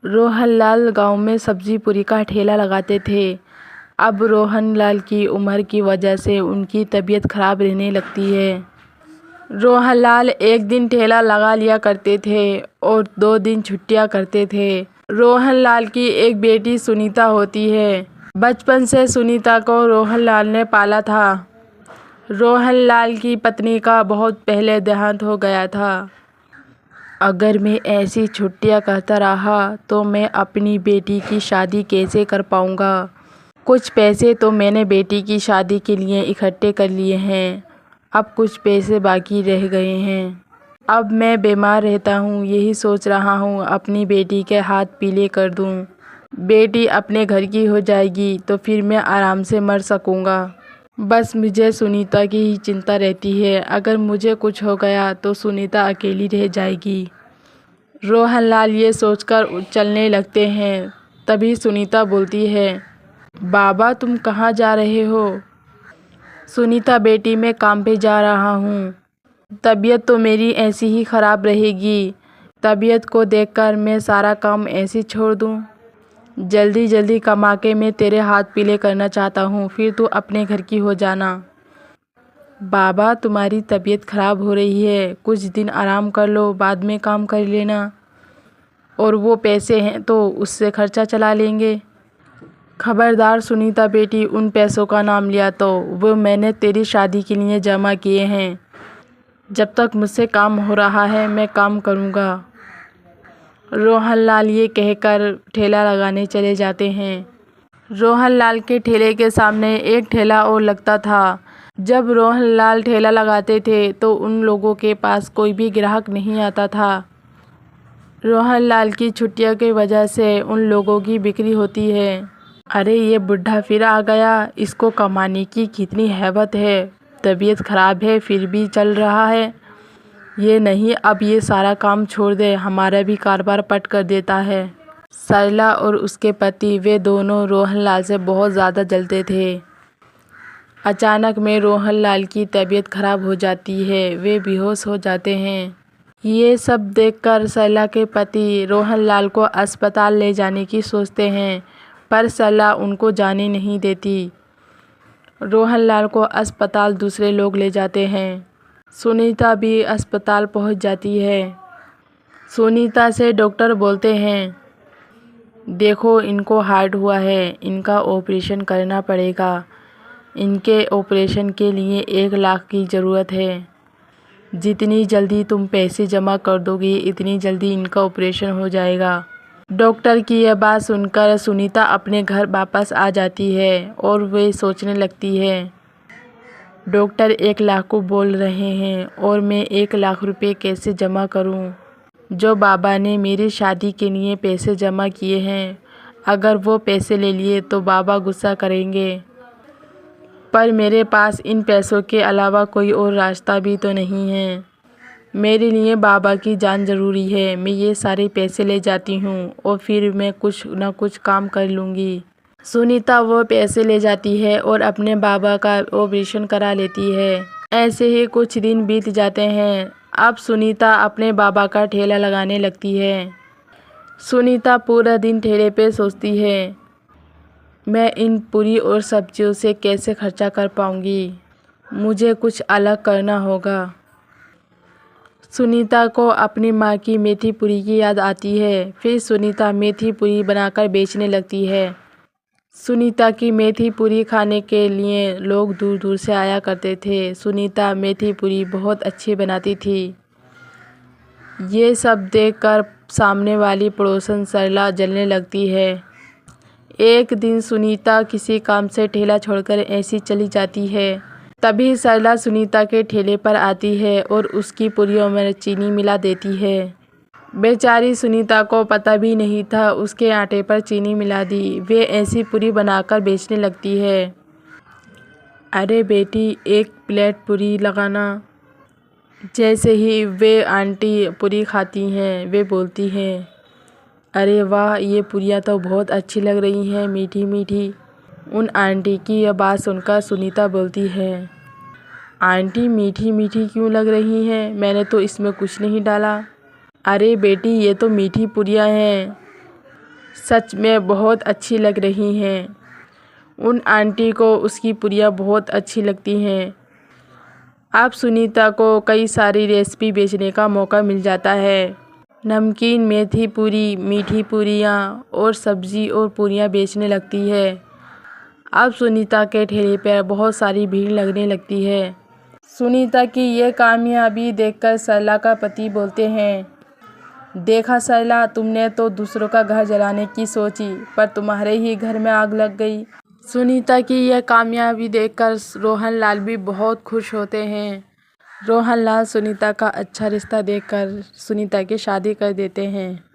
रोहनलाल गांव में सब्जी पूरी का ठेला लगाते थे। अब रोहनलाल की उम्र की वजह से उनकी तबीयत खराब रहने लगती है। रोहनलाल एक दिन ठेला लगा लिया करते थे और 2 दिन छुट्टियां करते थे। रोहनलाल की एक बेटी सुनीता होती है। बचपन से सुनीता को रोहनलाल ने पाला था। रोहनलाल की पत्नी का बहुत पहले देहांत हो गया था। अगर मैं ऐसी छुट्टियां करता रहा तो मैं अपनी बेटी की शादी कैसे कर पाऊंगा। कुछ पैसे तो मैंने बेटी की शादी के लिए इकट्ठे कर लिए हैं, अब कुछ पैसे बाकी रह गए हैं। अब मैं बीमार रहता हूँ, यही सोच रहा हूँ अपनी बेटी के हाथ पीले कर दूँ। बेटी अपने घर की हो जाएगी तो फिर मैं आराम से मर सकूँगा। बस मुझे सुनीता की ही चिंता रहती है। अगर मुझे कुछ हो गया तो सुनीता अकेली रह जाएगी। रोहनलाल ये सोचकर चलने लगते हैं। तभी सुनीता बोलती है, बाबा तुम कहाँ जा रहे हो। सुनीता, बेटी मैं काम पे जा रहा हूँ। तबीयत तो मेरी ऐसी ही ख़राब रहेगी। तबीयत को देखकर मैं सारा काम ऐसे छोड़ दूँ। जल्दी जल्दी कमा के मैं तेरे हाथ पीले करना चाहता हूँ, फिर तू अपने घर की हो जाना। बाबा तुम्हारी तबीयत ख़राब हो रही है, कुछ दिन आराम कर लो, बाद में काम कर लेना। और वो पैसे हैं तो उससे खर्चा चला लेंगे। खबरदार सुनीता बेटी, उन पैसों का नाम लिया तो वो मैंने तेरी शादी के लिए जमा किए हैं। जब तक मुझसे काम हो रहा है मैं काम करूँगा। रोहनलाल ये कहकर ठेला लगाने चले जाते हैं। रोहनलाल के ठेले के सामने एक ठेला और लगता था। जब रोहनलाल ठेला लगाते थे तो उन लोगों के पास कोई भी ग्राहक नहीं आता था। रोहनलाल की छुट्टियों की वजह से उन लोगों की बिक्री होती है। अरे ये बुढ़ा फिर आ गया, इसको कमाने की कितनी हैबत है। तबीयत खराब है फिर भी चल रहा है। ये नहीं, अब ये सारा काम छोड़ दे, हमारा भी कारोबार पट कर देता है। सरला और उसके पति वे दोनों रोहनलाल से बहुत ज़्यादा जलते थे। अचानक में रोहनलाल की तबीयत खराब हो जाती है, वे बेहोश हो जाते हैं। ये सब देखकर सरला के पति रोहनलाल को अस्पताल ले जाने की सोचते हैं, पर सरला उनको जाने नहीं देती। रोहनलाल को अस्पताल दूसरे लोग ले जाते हैं। सुनीता भी अस्पताल पहुंच जाती है। सुनीता से डॉक्टर बोलते हैं, देखो इनको हार्ट हुआ है, इनका ऑपरेशन करना पड़ेगा। इनके ऑपरेशन के लिए 1 लाख की ज़रूरत है। जितनी जल्दी तुम पैसे जमा कर दोगी इतनी जल्दी इनका ऑपरेशन हो जाएगा। डॉक्टर की यह बात सुनकर सुनीता अपने घर वापस आ जाती है और वे सोचने लगती है, डॉक्टर 1 लाख को बोल रहे हैं और मैं 1 लाख रुपए कैसे जमा करूं? जो बाबा ने मेरी शादी के लिए पैसे जमा किए हैं, अगर वो पैसे ले लिए तो बाबा गुस्सा करेंगे। पर मेरे पास इन पैसों के अलावा कोई और रास्ता भी तो नहीं है। मेरे लिए बाबा की जान ज़रूरी है। मैं ये सारे पैसे ले जाती हूँ और फिर मैं कुछ ना कुछ काम कर लूँगी। सुनीता वो पैसे ले जाती है और अपने बाबा का ऑपरेशन करा लेती है। ऐसे ही कुछ दिन बीत जाते हैं। अब सुनीता अपने बाबा का ठेला लगाने लगती है। सुनीता पूरा दिन ठेले पे सोचती है, मैं इन पूरी और सब्जियों से कैसे खर्चा कर पाऊँगी। मुझे कुछ अलग करना होगा। सुनीता को अपनी माँ की मेथी पूरी की याद आती है। फिर सुनीता मेथी पूरी बनाकर बेचने लगती है। सुनीता की मेथी पूरी खाने के लिए लोग दूर दूर से आया करते थे। सुनीता मेथी पूरी बहुत अच्छी बनाती थी। ये सब देखकर सामने वाली पड़ोसन सरला जलने लगती है। एक दिन सुनीता किसी काम से ठेला छोड़कर ऐसी चली जाती है। तभी सरला सुनीता के ठेले पर आती है और उसकी पूरियों में चीनी मिला देती है। बेचारी सुनीता को पता भी नहीं था उसके आटे पर चीनी मिला दी। वे ऐसी पूरी बनाकर बेचने लगती है। अरे बेटी 1 प्लेट पूरी लगाना। जैसे ही वे आंटी पूरी खाती हैं वे बोलती हैं, अरे वाह, ये पूरियाँ तो बहुत अच्छी लग रही हैं, मीठी मीठी। उन आंटी की यह बात सुनकर सुनीता बोलती है, आंटी मीठी मीठी क्यों लग रही हैं? मैंने तो इसमें कुछ नहीं डाला। अरे बेटी ये तो मीठी पूरियाँ हैं। सच में बहुत अच्छी लग रही हैं। उन आंटी को उसकी पूरियाँ बहुत अच्छी लगती हैं। अब सुनीता को कई सारी रेसिपी बेचने का मौका मिल जाता है। नमकीन, मेथी पूरी, मीठी पूरियाँ और सब्जी और पूरियाँ बेचने लगती है। अब सुनीता के ठेले पर बहुत सारी भीड़ लगने लगती है। सुनीता की ये कामयाबी देखकर सरला का पति बोलते हैं, देखा सरला, तुमने तो दूसरों का घर जलाने की सोची, पर तुम्हारे ही घर में आग लग गई। सुनीता की यह कामयाबी देखकर रोहन लाल भी बहुत खुश होते हैं। रोहन लाल सुनीता का अच्छा रिश्ता देखकर सुनीता की शादी कर देते हैं।